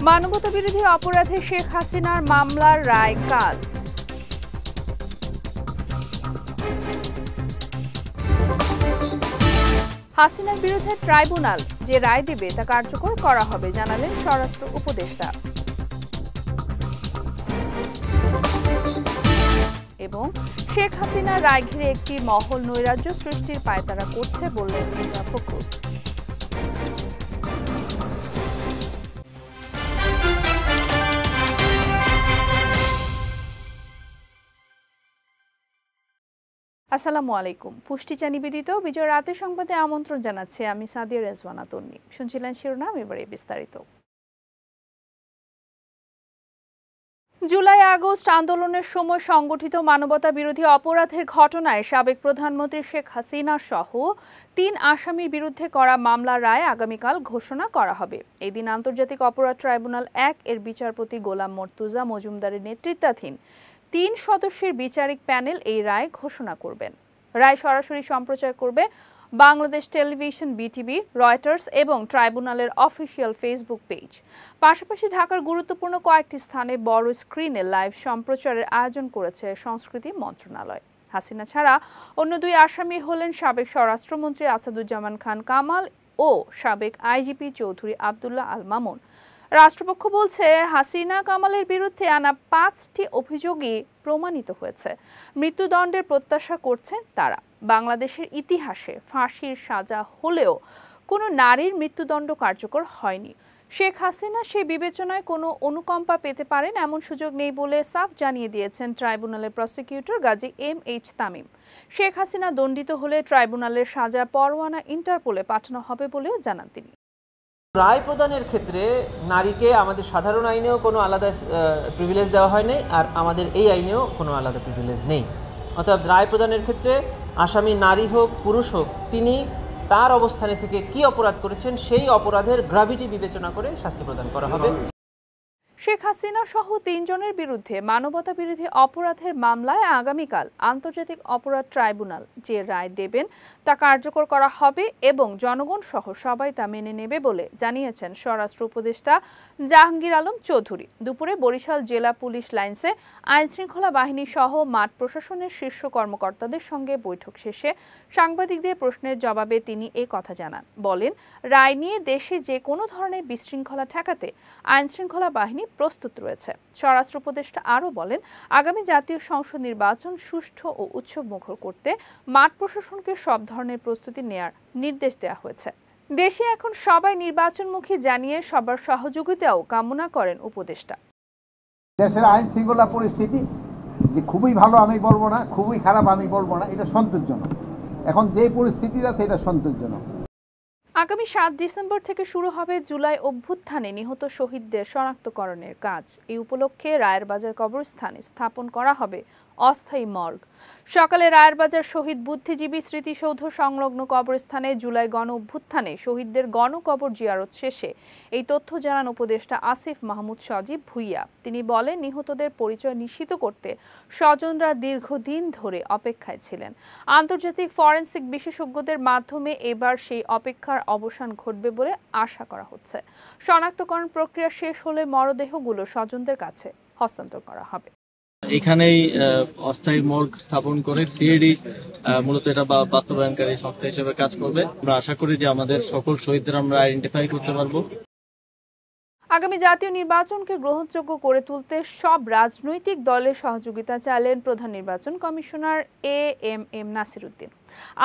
মানবতাবিরোধী অপরাধে শেখ হাসিনার মামলার রায় কাল। হাসিনার বিরুদ্ধে ট্রাইব্যুনাল যে রায় দেবে তা কার্যকর করা হবে জানালেন স্বরাষ্ট্র উপদেষ্টা। এবং শেখ হাসিনার রায় ঘিরে একটি মহল নৈরাজ্য সৃষ্টির পায়তারা করছে বললেন মির্জা ফখরুল। আসসালামু আলাইকুম। পুষ্টিচা নিবেদিত বিজয় রাতের সংবাদে আমন্ত্রণ জানাচ্ছি আমি সাদিয়া রেজওয়ানা তন্নি। শুনছিলেন শিরোনাম, এবারে বিস্তারিত। জুলাই আগস্ট আন্দোলনের সময় সংগঠিত মানবতা বিরোধী অপরাধের ঘটনায় সাবেক প্রধানমন্ত্রী শেখ হাসিনা সহ ৩ আসামির বিরুদ্ধে করা মামলার রায় আগামীকাল ঘোষণা করা হবে। এদিন আন্তর্জাতিক অপরাধ ট্রাইব্যুনাল ১ এর বিচারপতি গোলাম মর্তুজা মজুমদারের নেতৃত্বাধীন ৩ সদস্যের বিচারিক প্যানেল এই রায় ঘোষণা করবেন। রায় সরাসরি সম্প্রচার করবে বাংলাদেশ টেলিভিশন, বিটিভি, রয়টার্স এবং ট্রাইব্যুনালের অফিসিয়াল ফেসবুক পেজ। পাশাপাশি ঢাকার গুরুত্বপূর্ণ কয়েকটি স্থানে বড় স্ক্রিনে লাইভ সম্প্রচারের আয়োজন করেছে সংস্কৃতি মন্ত্রণালয়। হাসিনা ছাড়া অন্য ২ আসামি হলেন সাবেক স্বরাষ্ট্রমন্ত্রী আসাদুজ্জামান খান কামাল ও সাবেক আইজিপি চৌধুরী আব্দুল্লাহ আল মামুন। রাষ্ট্রপক্ষ বলছে, হাসিনা কামালের বিরুদ্ধে আনা ৫টি অভিযোগই প্রমাণিত হয়েছে। মৃত্যুদণ্ডের প্রত্যাশা করছে তারা। বাংলাদেশের ইতিহাসে ফাঁসির সাজা হলেও কোনো নারীর মৃত্যুদণ্ড কার্যকর হয়নি। শেখ হাসিনা সেই বিবেচনায় কোনো অনুকম্পা পেতে পারেন এমন সুযোগ নেই বলে সাফ জানিয়ে দিয়েছেন ট্রাইব্যুনালের প্রসিকিউটর গাজী এম.এইচ. তামিম। শেখ হাসিনা দণ্ডিত হলে ট্রাইব্যুনালের সাজা পরোয়ানা ইন্টারপোলে পাঠানো হবে বলেও জানান তিনি। রায় প্রদানের ক্ষেত্রে নারীকে আমাদের সাধারণ আইনেও কোনো আলাদা প্রিভিলেজ দেওয়া হয়নি, আর আমাদের এই আইনেও কোনো আলাদা প্রিভিলেজ নেই। অর্থাৎ রায় প্রদানের ক্ষেত্রে আসামি নারী হোক পুরুষ হোক, তিনি তার অবস্থানে থেকে কি অপরাধ করেছেন সেই অপরাধের গ্র্যাভিটি বিবেচনা করে শাস্তি প্রদান করা হবে। শেখ হাসিনা সহ ৩ জনের বিরুদ্ধে মানবতা বিরোধী অপরাধের মামলায় আগামীকাল আন্তর্জাতিক অপরাধ ট্রাইব্যুনাল যে রায় দেবেন তা কার্যকর করা হবে এবং জনগণ সহ সবাই তা মেনে নেবে বলে জানিয়েছেন স্বরাষ্ট্র উপদেষ্টা জাহাঙ্গীর আলম চৌধুরী। দুপুরে বরিশাল জেলা পুলিশ লাইন্সে আইনশৃঙ্খলা বাহিনী সহ মাঠ প্রশাসনের শীর্ষ কর্মকর্তাদের সঙ্গে বৈঠক শেষে সাংবাদিকদের প্রশ্নের জবাবে তিনি এই কথা জানান। বলেন, রায় নিয়ে দেশে যে কোনো ধরনের বিশৃঙ্খলা ঠেকাতে আইনশৃঙ্খলা বাহিনী প্রস্তুত রয়েছে। স্বরাষ্ট্র উপদেষ্টা আরও বলেন, আগামী জাতীয় সংসদ নির্বাচন সুষ্ঠু ও উৎসবমুখর করতে মাঠ প্রশাসনকে সব ধরনের প্রস্তুতি নেয়ার নির্দেশ দেওয়া হয়েছে। দেশে এখন সবাই নির্বাচনমুখী জানিয়ে সবার সহযোগিতাও কামনা করেন উপদেষ্টা। দেশের আইন শৃঙ্খলা পরিস্থিতি যে খুবই ভালো আমি বলবো না, খুবই খারাপ আমি বলবো না, এটা সন্তোষজনক। এখন যে পরিস্থিতি আছে এটা সন্তোষজনক। আগামী ৭ ডিসেম্বর থেকে শুরু হবে জুলাই অভ্যুত্থানে নিহত শহীদদের শনাক্তকরণের কাজ। এই উপলক্ষে রায়েরবাজার কবরস্থানে স্থাপন করা হবে অস্থায়ী মর্গ। সকালে রায়েরবাজার শহীদ বুদ্ধিজীবী স্মৃতিসৌধ সংলগ্ন কবরস্থানে জুলাই গণ অভ্যুত্থানে শহীদদের গণকবর জিয়ারত শেষে এই তথ্য জানান উপদেষ্টা আসিফ মাহমুদ সজীব ভুইয়া। তিনি বলেন, নিহতদের পরিচয় নিশ্চিত করতে স্বজনরা দীর্ঘদিন ধরে অপেক্ষায় ছিলেন। আন্তর্জাতিক ফরেনসিক বিশেষজ্ঞদের মাধ্যমে এবার সেই অপেক্ষার অবসান ঘটবে বলে আশা করা হচ্ছে। শনাক্তকরণ প্রক্রিয়া শেষ হলে মরদেহগুলো স্বজনদের কাছে হস্তান্তর করা হবে। এখানেই অস্থায়ী মর্গ স্থাপন করে সিআইডি মূলত এটা বাস্তবায়নকারী সংস্থা হিসেবে কাজ করবে। আমরা আশা করি যে আমাদের সকল শহীদদের আমরা আইডেন্টিফাই করতে পারবো। আগামী জাতীয় নির্বাচনকে গ্রহণযোগ্য করে তুলতে সব রাজনৈতিক দলের সহযোগিতা চাইলেন প্রধান নির্বাচন কমিশনার এ.এম.এম. নাসির উদ্দিন।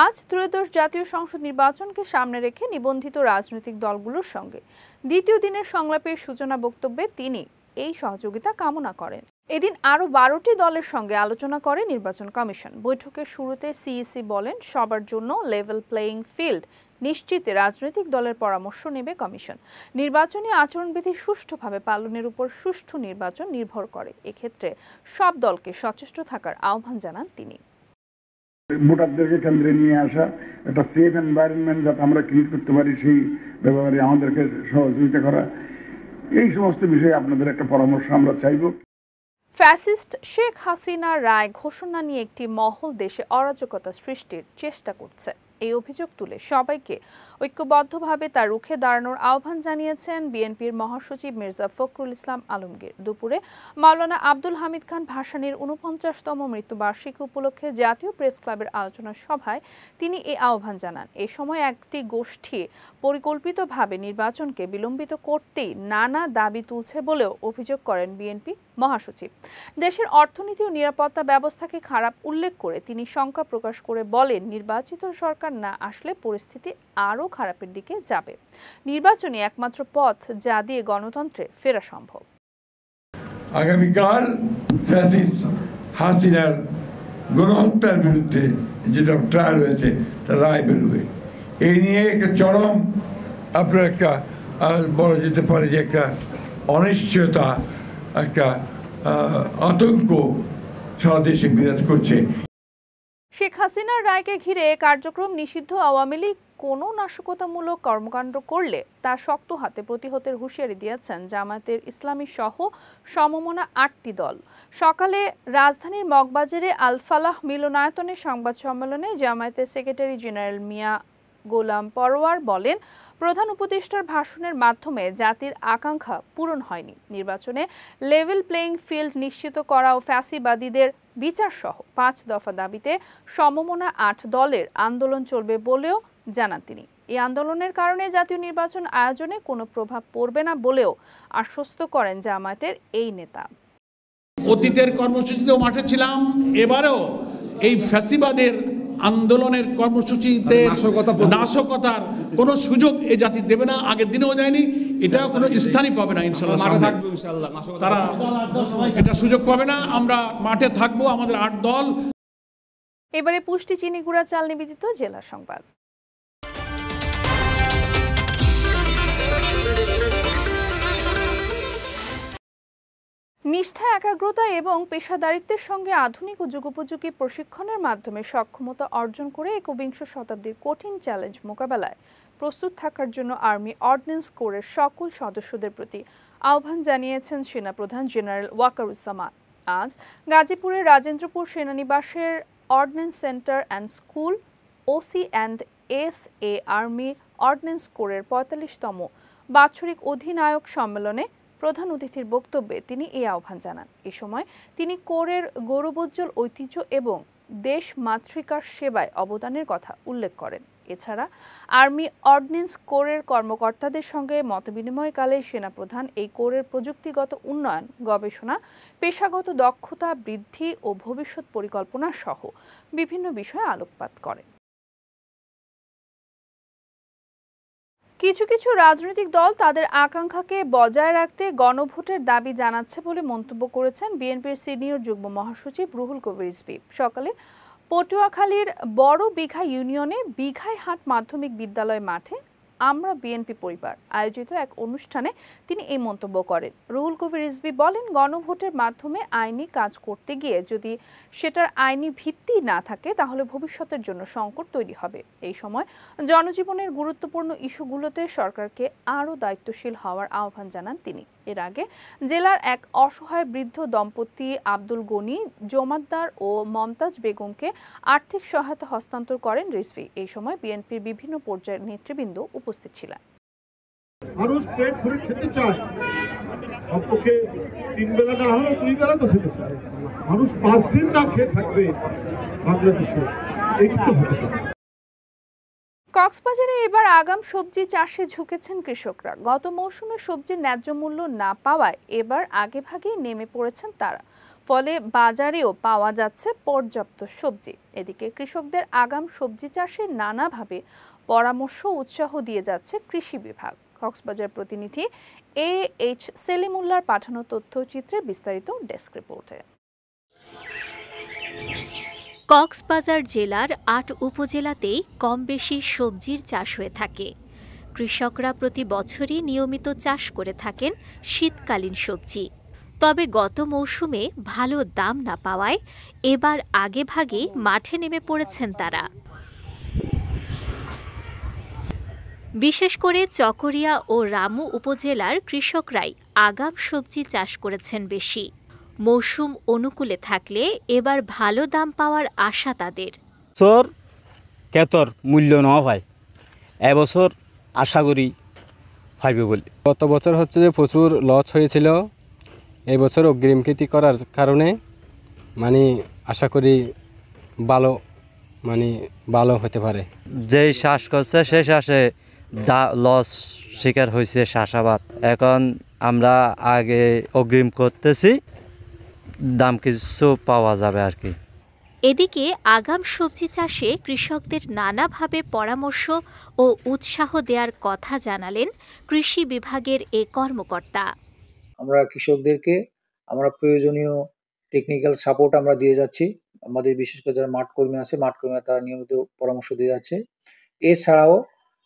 আজ ত্রয়োদশ জাতীয় সংসদ নির্বাচনকে সামনে রেখে নিবন্ধিত রাজনৈতিক দলগুলোর সঙ্গে দ্বিতীয় দিনের সংলাপের সূচনা বক্তব্যে তিনি এই সহযোগিতা কামনা করেন। এদিন আরও 12টি দলের সঙ্গে আলোচনা করে নির্বাচন কমিশন। বৈঠকের শুরুতে সিইসি বলেন, সবার জন্য লেভেল প্লেয়িং ফিল্ড নিশ্চিতে রাজনৈতিক দলের পরামর্শ নেবে কমিশন। নির্বাচনী আচরণবিধি সুষ্ঠুভাবে পালনের উপর সুষ্ঠু নির্বাচন নির্ভর করে। এক্ষেত্রে সব দলকে সচেষ্ট থাকার আহ্বান জানান তিনি। ভোটারদেরকে কেন্দ্রে নিয়ে আসা একটা সেফ এনভায়রনমেন্ট যাতে আমরা ক্রিয়েট করতে পারি সেই ব্যাপারে আমাদেরকে সহযোগিতা করা, এই সমস্ত বিষয়ে আপনাদের একটা পরামর্শ আমরা চাইব। ফ্যাসিস্ট শেখ হাসিনার রায় ঘোষণা নিয়ে একটি মহল দেশে অরাজকতা সৃষ্টির চেষ্টা করছে। এই অভিযোগ তুলে সবাইকে ঐক্যবদ্ধভাবে তা রুখে দাঁড়ানোর আহ্বান জানিয়েছেন বিএনপির মহাসচিব মির্জা ফখরুল ইসলাম আলমগীর। দুপুরে মাওলানা আব্দুল হামিদ খান ভাসানীর ৪৯তম মৃত্যুবার্ষিকী উপলক্ষে জাতীয় প্রেস ক্লাবের আলোচনা সভায় তিনি এই আহ্বান জানান। এ সময় একটি গোষ্ঠী পরিকল্পিতভাবে নির্বাচনকে বিলম্বিত করতেই নানা দাবি তুলছে বলেও অভিযোগ করেন বিএনপি মহাসচিব। দেশের অর্থনীতি ও নিরাপত্তা ব্যবস্থাকে খারাপ উল্লেখ করে তিনি শঙ্কা প্রকাশ করে বলেন, নির্বাচিত সরকার না আসলে পরিস্থিতি আরও খারাপের দিকে যাবে। নির্বাচনই একমাত্র পথ যা দিয়ে গণতন্ত্রে ফেরা সম্ভব। আগামীকাল ফ্যাসিস্ট হাসিনার গণহত্যার বিরুদ্ধে যেটা ট্রায়াল হয়েছে তার রায় বেরোবে। এই নিয়ে একটা চরম আপনার একটা বলা যেতে পারে যে একটা অনিশ্চয়তা, একটা আতঙ্ক সারা দেশে বিরাজ করছে। শেখ হাসিনার রায়কে ঘিরে কার্যক্রম নিষিদ্ধ আওয়ামী লীগ কোনো নাশকতামূলক কর্মকাণ্ড করলে তা শক্ত হাতে প্রতিহতের হুঁশিয়ারি দিয়েছেন জামায়াতের ইসলামী সহ সমমনা ৮টি দল। সকালে রাজধানীর মগবাজারে আল ফালাহ মিলনায়তনে সংবাদ সম্মেলনে জামায়াতের সেক্রেটারি জেনারেল মিয়া গোলাম পরোয়ার বলেন, প্রধান উপদেষ্টার ভাষণের মাধ্যমে জাতির আকাঙ্ক্ষা পূরণ হয়নি। নির্বাচনে লেভেল প্লেইং ফিল্ড নিশ্চিত করা ও ফ্যাসিবাদীদের বিচার সহ ৫ দফা দাবিতে সমমনা ৮ দলের আন্দোলন চলবে বলেও জানান তিনি। এই আন্দোলনের কারণে জাতীয় নির্বাচন আয়োজনে কোনো প্রভাব পড়বে না বলেও আশ্বস্ত করেন জামায়াতের এই নেতা। অতীতের কর্মসূচিতেও মাঠে ছিলাম, এবারেও এই ফ্যাসিবাদের আন্দোলনের কর্মসূচিতে নাশকতার কোনো সুযোগ এই জাতি দেবে না, আগের দিনেও দেয়নি, এটা কোনো স্থানই পাবে না ইনশাআল্লাহ। তারা এটা সুযোগ পাবে না। আমরা মাঠে থাকবো, আমাদের ৮ দল। এবারে পুষ্টি চিনি গুঁড়া চাল নিবেদিত জেলা সংবাদ। নিষ্ঠা, একাগ্রতা এবং পেশাদারিত্বের সঙ্গে আধুনিক ও যুগোপযোগী প্রশিক্ষণের মাধ্যমে সক্ষমতা অর্জন করে একবিংশ শতাব্দীর কঠিন চ্যালেঞ্জ মোকাবেলায় প্রস্তুত থাকার জন্য আর্মি অর্ডিন্যান্স কোরের সকল সদস্যদের প্রতি আহ্বান জানিয়েছেন সেনাপ্রধান জেনারেল ওয়াকারুজ্জামান। আজ গাজীপুরের রাজেন্দ্রপুর সেনানিবাসের ordnance centre and school OC&SA army ordnance কোরের ৪৫তম বাৎসরিক অধিনায়ক সম্মেলনে প্রধান অতিথির বক্তব্যে তিনি এই আহ্বান জানান। এ সময় তিনি কোরের গৌরবোজ্জ্বল ঐতিহ্য এবং দেশ মাতৃকার সেবায় অবদানের কথা উল্লেখ করেন। এছাড়া আর্মি অর্ডিন্যান্স কোরের কর্মকর্তাদের সঙ্গে মতবিনিময়কালে সেনাপ্রধান এই কোরের প্রযুক্তিগত উন্নয়ন, গবেষণা, পেশাগত দক্ষতা বৃদ্ধি ও ভবিষ্যৎ পরিকল্পনা সহ বিভিন্ন বিষয়ে আলোকপাত করেন। কিছু কিছু রাজনৈতিক দল তাদের আকাঙ্ক্ষাকে বজায় রাখতে গণভোটের দাবি জানাচ্ছে বলে মন্তব্য করেছেন বিএনপির সিনিয়র যুগ্ম মহাসচিব রুহুল কবির রিজভী। সকালে পটুয়াখালীর বড় বিঘা ইউনিয়নে বিঘাইহাট মাধ্যমিক বিদ্যালয় মাঠে আমরা বিএনপি পরিবার আয়োজিত এক অনুষ্ঠানে তিনি এই মন্তব্য করেন। রুহুল কবির রিজভী বলেন, গণভোটের মাধ্যমে আইনি কাজ করতে গিয়ে যদি সেটার আইনি ভিত্তি না থাকে তাহলে ভবিষ্যতের জন্য সংকট তৈরি হবে। এই সময় জনজীবনের গুরুত্বপূর্ণ ইস্যুগুলোতে সরকারকে আরও দায়িত্বশীল হওয়ার আহ্বান জানান তিনি। এর আগে জেলার এক অসহায় বৃদ্ধ দম্পতি আব্দুল গনি জমাদ্দার ও মমতাজ বেগমকে আর্থিক সহায়তা হস্তান্তর করেন রিজভী। এই সময় বিএনপির বিভিন্ন পর্যায়ের নেতৃবৃন্দ উপস্থিত ছিলেন। মানুষ পেট ভরে খেতে চায়, অন্তকে 3 বেলা না হলেও 2 বেলা তো খেতে চায়। মানুষ 5 দিন না খেয়ে থাকবে বাংলাদেশে, এটি তো হতে পারে। কক্সবাজারে এবার আগাম সবজি চাষে ঝুঁকেছেন কৃষকরা। গত মৌসুমে সবজির ন্যায্য মূল্য না পাওয়ায় এবার আগেভাগেই নেমে পড়েছেন তারা। ফলে বাজারেও পাওয়া যাচ্ছে পর্যাপ্ত সবজি। এদিকে কৃষকদের আগাম সবজি চাষে নানাভাবে পরামর্শ উৎসাহ দিয়ে যাচ্ছে কৃষি বিভাগ। কক্সবাজার প্রতিনিধি AH সেলিমুল্লাহর পাঠানো তথ্যচিত্রে বিস্তারিত ডেস্ক রিপোর্টে। কক্সবাজার জেলার ৮ উপজেলাতেই কম বেশি সবজির চাষ হয়ে থাকে। কৃষকরা প্রতি বছরই নিয়মিত চাষ করে থাকেন শীতকালীন সবজি। তবে গত মৌসুমে ভালো দাম না পাওয়ায় এবার আগেভাগেই মাঠে নেমে পড়েছেন তারা। বিশেষ করে চকরিয়া ও রামু উপজেলার কৃষকরাই আগাম সবজি চাষ করেছেন বেশি। মৌসুম অনুকূলে থাকলে এবার ভালো দাম পাওয়ার আশা তাদের। সর কেতর মূল্য ন হয় এবছর আশা করি পাইবে বলে। গত বছর হচ্ছে যে প্রচুর লস হয়েছিল, এই বছর অগ্রিম কৃতি করার কারণে মানে আশা করি ভালো হতে পারে। যেই শ্বাস করছে সেই শ্বাসে লস শিকার হয়েছে চাষাবাদ। এখন আমরা আগে অগ্রিম করতেছি, দাম কিছু পাওয়া যাবে আর কি। এদিকে আগাম সবজি চাষে কৃষকদের নানাভাবে পরামর্শ ও উৎসাহ দেওয়ার কথা জানালেন কৃষি বিভাগের এ কর্মকর্তা। আমরা কৃষকদেরকে প্রয়োজনীয় টেকনিক্যাল সাপোর্ট আমরা দিয়ে যাচ্ছি। আমাদের বিশেষ করে যারা মাঠ কর্মী আছে, মাঠ কর্মীরা তারা নিয়মিত পরামর্শ দিয়ে যাচ্ছে। এছাড়াও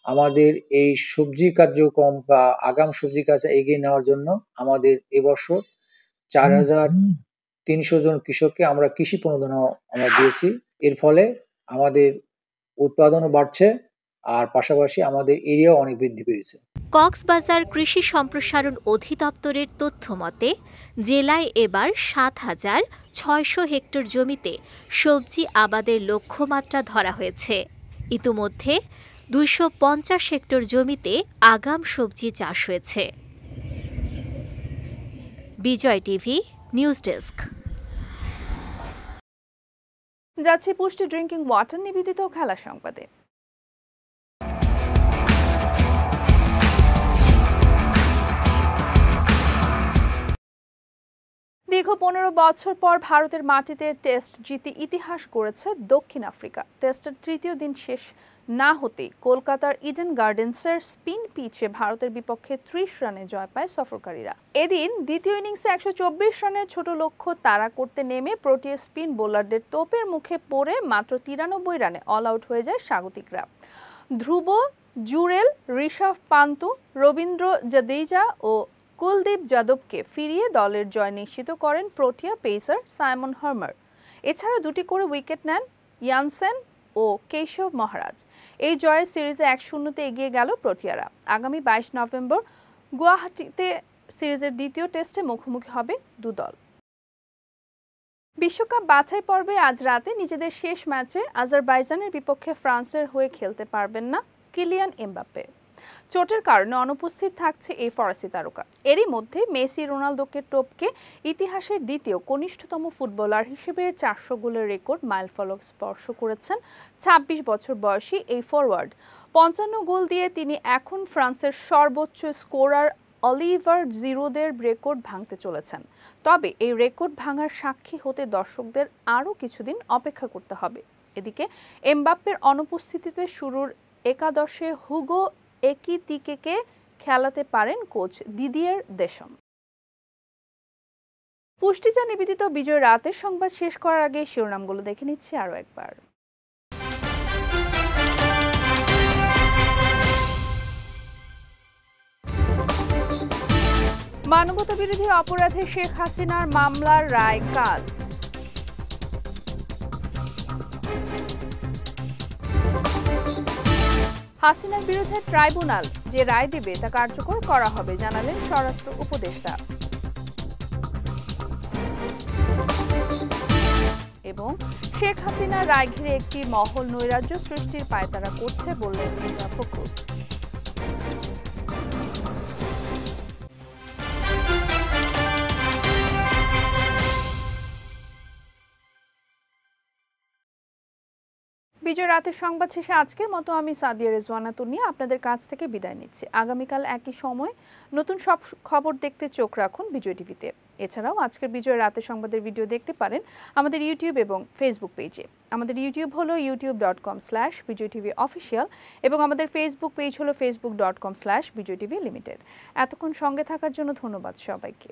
আমাদের এই সবজি কার্যক্রম বা আগাম সবজি কাজ এগিয়ে নেওয়ার জন্য আমাদের এবছর ৪,৩০০ জন কৃষককে আমরা কৃষি প্রণোদনা আমরা দিয়েছি। এর ফলে আমাদের উৎপাদনও বাড়ছে, আর পাশাপাশি আমাদের এরিয়াও অনেক বৃদ্ধি পেয়েছে। কক্সবাজার কৃষি সম্প্রসারণ অধিদপ্তরের তথ্য মতে জেলায় এবার ৭,৬০০ হেক্টর জমিতে সবজি আবাদের লক্ষ্যমাত্রা ধরা হয়েছে। ইতোমধ্যে ২৫০ হেক্টর জমিতে আগাম সবজি চাষ হয়েছে। বিজয় টিভি নিউজ ডেস্ক। যাচ্ছে পুষ্টি ড্রিঙ্কিং ওয়াটার নিবেদিত খেলার সংবাদে। দীর্ঘ ১৫ বছর পর ভারতের মাটিতে টেস্ট জিতে ইতিহাস গড়েছে দক্ষিণ আফ্রিকা। টেস্টের তৃতীয় দিন শেষ না হতেই কলকাতার ইডেন গার্ডেন্সের স্পিন পিচে ভারতের বিপক্ষে ৩০ রানে জয় পায় সফরকারীরা। এদিন দ্বিতীয় ইনিংসে ১২৪ রানের ছোট লক্ষ্য তাড়া করতে নেমে প্রোটিয়া স্পিন বোলারদের তোপের মুখে পড়ে মাত্র ৯৩ রানে অল আউট হয়ে যায় স্বাগতিকরা। ধ্রুব জুরেল, ঋষভ পান্তু, রবীন্দ্র জাদেজা ও কুলদীপ যাদবকে ফিরিয়ে দলের জয় নিশ্চিত করেন প্রোটিয়া পেসার সাইমন হার্মার। এছাড়া দুটি করে উইকেট নেন ইয়ানসেন ও কেশব মহারাজ। এই জয়ে সিরিজে ১-০তে এগিয়ে গেল প্রোটিয়ারা। আগামী ২২ নভেম্বর গুয়াহাটিতে সিরিজের দ্বিতীয় টেস্টে মুখোমুখি হবে দুদল। বিশ্বকাপ বাছাই পর্বে আজ রাতে নিজেদের শেষ ম্যাচে আজারবাইজানের বিপক্ষে ফ্রান্সের হয়ে খেলতে পারবেন না কিলিয়ান এমবাপ্পে। চোটের কারণে অনুপস্থিত থাকছে এই ফরাসি তারকা। এরই মধ্যে মেসি রোনালদোকে টপকে ইতিহাসের দ্বিতীয় কনিষ্ঠতম ফুটবলার হিসেবে ৪০০ গোলের রেকর্ড মাইলফলক স্পর্শ করেছেন ২৬ বছর বয়সী এই ফরওয়ার্ড। ৫৫ গোল দিয়ে তিনি এখন ফ্রান্সের সর্বোচ্চ স্কোরার অলিভার জিরোদের রেকর্ড ভাঙতে চলেছেন। তবে এই রেকর্ড ভাঙার সাক্ষী হতে দর্শকদের আরও কিছুদিন অপেক্ষা করতে হবে। এদিকে এমবাপ্পের অনুপস্থিতিতে শুরুর একাদশে হুগো একিতিকেকে খেলাতে পারেন কোচ দিদিয়ের দেশম। পুষ্টিচা নিবেদিত বিজয় রাতের সংবাদ শেষ করার আগে শিরোনামগুলো দেখে নিচ্ছি আরও একবার। মানবতা বিরোধী অপরাধে শেখ হাসিনার মামলার রায় কাল। হাসিনার বিরুদ্ধে ট্রাইব্যুনাল যে রায় দেবে তা কার্যকর করা হবে জানালেন স্বরাষ্ট্র উপদেষ্টা। এবং শেখ হাসিনার রায় ঘিরে একটি মহল নৈরাজ্য সৃষ্টির পায়তারা করছে বললেন মির্জা ফখরুল। বিজয় রাতের সংবাদ শেষে আজকের মতো আমি সাদিয়া রেজওয়ানা তুনিয়া আপনাদের কাছ থেকে বিদায় নিচ্ছি। আগামীকাল একই সময় নতুন সব খবর দেখতে চোখ রাখুন বিজয় টিভিতে। এছাড়াও আজকের বিজয় রাতের সংবাদের ভিডিও দেখতে পারেন আমাদের ইউটিউব এবং ফেসবুক পেজে। আমাদের ইউটিউব হলো youtube.com/bijytvofficial এবং আমাদের ফেসবুক পেজ হলো facebook.com/bijytvlimited। এতক্ষণ সঙ্গে থাকার জন্য ধন্যবাদ সবাইকে।